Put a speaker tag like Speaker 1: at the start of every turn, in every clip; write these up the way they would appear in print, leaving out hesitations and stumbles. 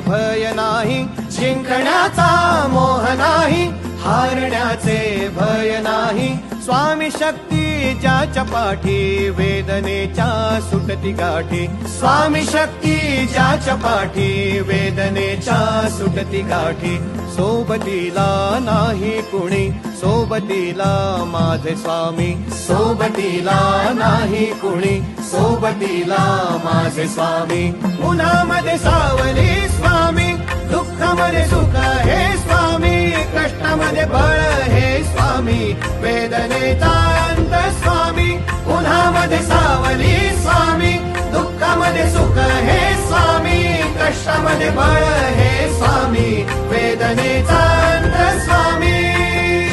Speaker 1: भय नाही, जिंकण्याचा मोह नाही, हारण्याचे भय नाही. स्वामी शक्ती ज्याच्या पाठी, वेदनेच्या सुटती गाठी. स्वामी शक्ती ज्याच्या पाठी, वेदनेच्या सुटती गाठी. सोबतीला नाही कुणी, सोबतीला माझे स्वामी. सोबतीला नाही कुणी, सोबतीला माझे स्वामी. उन्हामध्ये सावली स्वामी, दुःखामध्ये सुख हे स्वामी, कष्टामध्ये बळ हे स्वामी, वेदनेचा अंत स्वामी. उन्हामध्ये सावली स्वामी, दुःखामध्ये सुख हे स्वामी, कष्टामध्ये बळ हे स्वामी, वेदनेचा अंत स्वामी.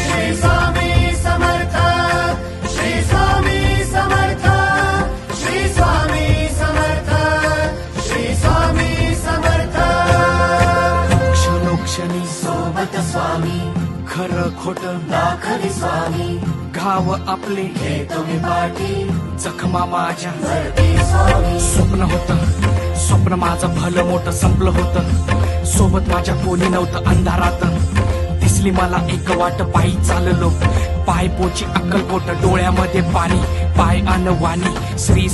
Speaker 1: श्री स्वामी समर्थ, श्री स्वामी समर्थ, श्री स्वामी समर्थ, श्री स्वामी समर्थ.
Speaker 2: क्षणोक्षणी
Speaker 3: सोबत स्वामी,
Speaker 2: खरं खोट
Speaker 3: दाखली स्वामी,
Speaker 2: घाव आपले
Speaker 3: हे तुम्ही पाठी,
Speaker 2: जखमा माझ्या
Speaker 3: भरती स्वामी.
Speaker 2: स्वप्न होतं, स्वप्न माझं भलं मोठं संपलं होतं. सोबत माझ्या कोणी नव्हतं अंधारात. दिसली मला एक वाट, पायी चाललो, पाय पोची अक्कलकोट, डोळ्यामध्ये पाणी, पाय अनवाणी. श्री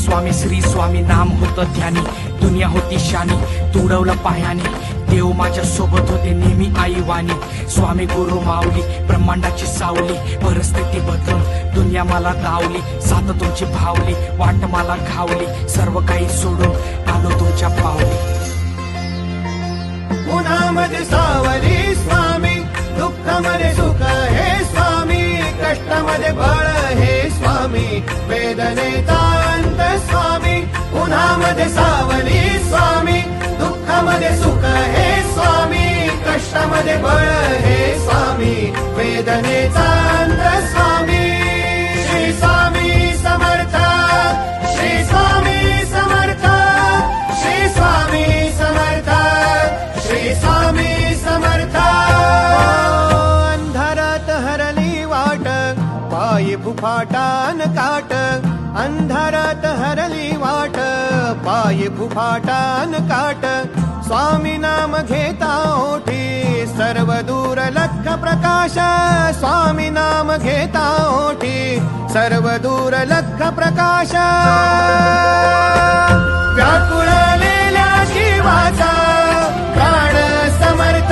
Speaker 2: स्वामी नाम होतं ध्यानी, दुनिया होती शानी, तुडवलं पायाने. देव माझ्या सोबत होते नेहमी आईवानी. स्वामी गुरु माऊली, ब्रह्मांडाची सावली. परिस्थिती बदलून दुनिया मला धावली, साथ तुमची भावली, वाट मला घावली. सर्व काही सोडून आलो तुमच्या पावली.
Speaker 1: उन्हामध्ये सावली स्वामी, दुःखामध्ये सुख हे स्वामी, कष्टामध्ये बळ हे स्वामी, वेदनेचा अंत स्वामी. उन्हामध्ये सावली स्वामी, दुःखामध्ये सुख हे स्वामी, कष्टामध्ये बळ हे स्वामी, वेदनेचा अंत स्वामी. श्री स्वामी समर्थ, श्री स्वामी समर्थ, श्री स्वामी समर्थ, श्री स्वामी समर्थ. अंधारात हरली वाट, पायी फुफाटान काट. अंधारात हरली वाट, पायी फुफाटान काट. स्वामी नाम घेता ओठी, सर्व दूर लख प्रकाश. स्वामी नाम घेता ओठी, सर्व दूर लख प्रकाश. व्याकुळलेल्या जीवाचा प्राण समर्थ,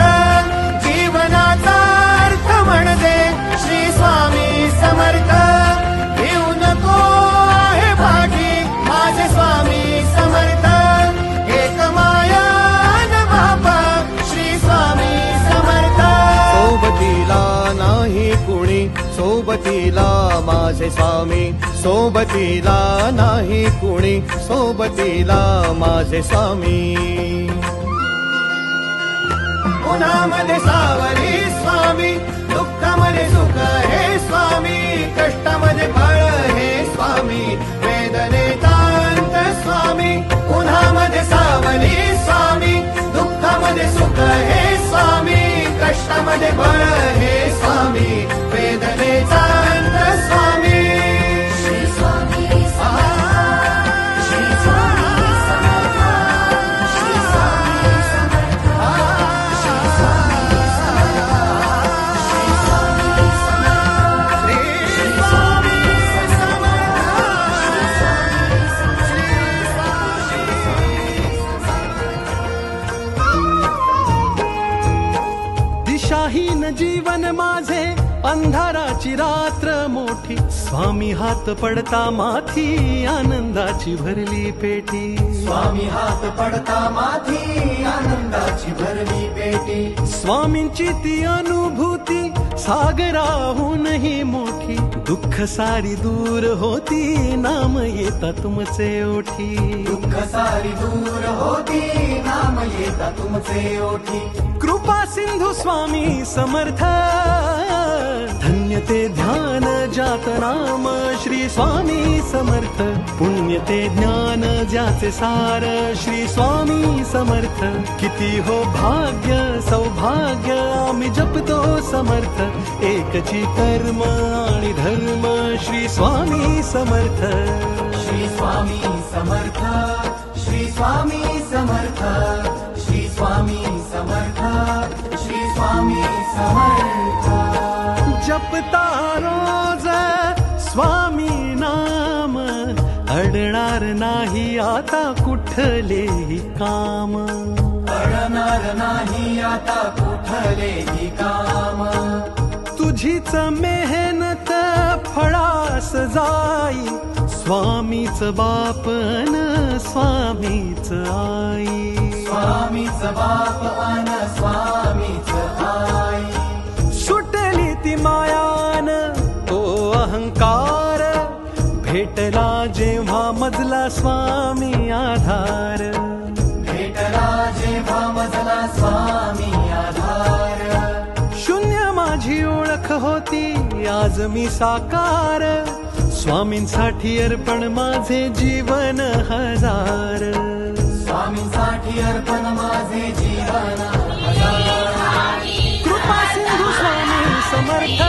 Speaker 1: जीवनाचा अर्थ म्हणजे श्री स्वामी समर्थ. घेऊ नको आहे पाठी माझे स्वामी समर्थ, एक माया न बापा श्री स्वामी समर्थ. सोबतीला नाही कुणी, सोबतीला माझे स्वामी. सोबतीला नाही कुणी, सोबतीला माझे स्वामी. उन्हामध्ये सावली स्वामी, दुःखामध्ये सुख हे स्वामी, कष्टामध्ये बळ हे स्वामी, वेदनेचा अंत स्वामी. उन्हामध्ये सावली स्वामी, दुःखामध्ये सुख हे स्वामी, कष्टामध्ये बळ हे स्वामी, वेदनेचा अंत स्वामी.
Speaker 3: श्री स्वामी समर्थ, श्री स्वामी समर्थ, श्री स्वामी समर्थ, श्री स्वामी समर्थ, श्री स्वामी समर्थ,
Speaker 1: श्री स्वामी
Speaker 4: दिशाहीन जीवन माझे, अंधाराची रात्र मोठी. स्वामी हात पडता माथी, आनंदाची भरली पेटी.
Speaker 3: स्वामी हात पडता माथी, आनंदाची भरली पेटी.
Speaker 4: स्वामींची ती अनुभूती सागराहूनही मोठी. दुःख सारी दूर होती, नाम येता तुमचे ओठी.
Speaker 3: दुःख सारी दूर होती, नाम येता तुमचे ओठी.
Speaker 4: कृपा सिंधू स्वामी समर्थ, धन्य ते ध्यान जात नाम श्री स्वामी समर्थ. पुण्य ते ज्ञान ज्याचे सार श्री स्वामी समर्थ. किती हो भाग्य सौभाग्य आम्ही जपतो समर्थ. एकची कर्म आणि धर्म श्री स्वामी समर्थ.
Speaker 3: श्री स्वामी समर्थ, श्री स्वामी समर्थ, श्री स्वामी श्री स्वामी समर्थ
Speaker 4: जपता रोज स्वामी नाम अडणार नाही आता कुठलेही काम
Speaker 3: पडणार नाही आता कुठलेही काम
Speaker 4: तुझीच मेहनत फळास जाई स्वामीच बापन स्वामीच आई
Speaker 3: स्वामीच बाप अन स्वामीच आई
Speaker 4: सुटली ती मायान तो अहंकार भेटला जेव्हा मजला स्वामी आधार
Speaker 3: भेटला जेव्हा मजला स्वामी आधार
Speaker 4: शून्य माझी ओळख होती आज मी साकार स्वामींसाठी अर्पण माझे जीवन हजार
Speaker 3: स्वामींसाठी अर्पण माझे जीवन हजार
Speaker 4: कृपा सिंधू स्वामी समर्थ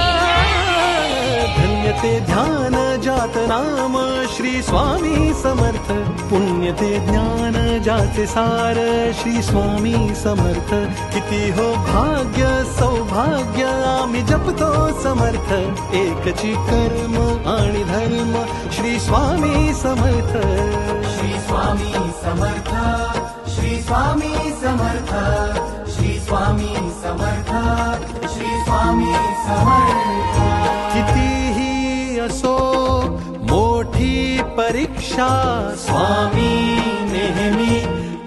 Speaker 4: धन्य ते ध्यान जात नाम श्री स्वामी समर्थ पुण्य ते ज्ञान जाचे सार श्री स्वामी समर्थ किती हो भाग्य सौभाग्य आम्ही जपतो समर्थ एकची कर्म आणि धर्म श्री स्वामी समर्थ
Speaker 3: श्री स्वामी समर्थ श्री स्वामी समर्थ श्री स्वामी समर्थ श्री स्वामी समर्थ
Speaker 4: कितीही असो मोठी परीक्षा स्वामी नेहमी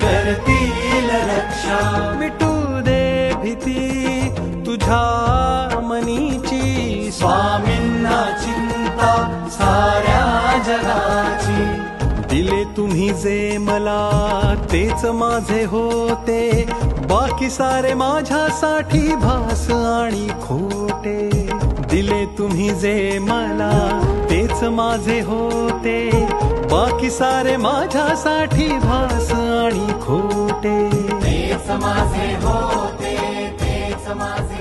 Speaker 4: करतील रक्षा मिटू दे भीती तुझ्या मनीची
Speaker 3: स्वामींना चिंता साऱ्या जगाची
Speaker 4: दिले तुम्ही जे मला तेच माझे होते बाकी सारे माझ्यासाठी भास आणि खोटे दिले तुम्ही जे मला तेच माझे होते बाकी सारे माझ्यासाठी भास आणि खोटे
Speaker 3: तेच माझे होते तेच माझे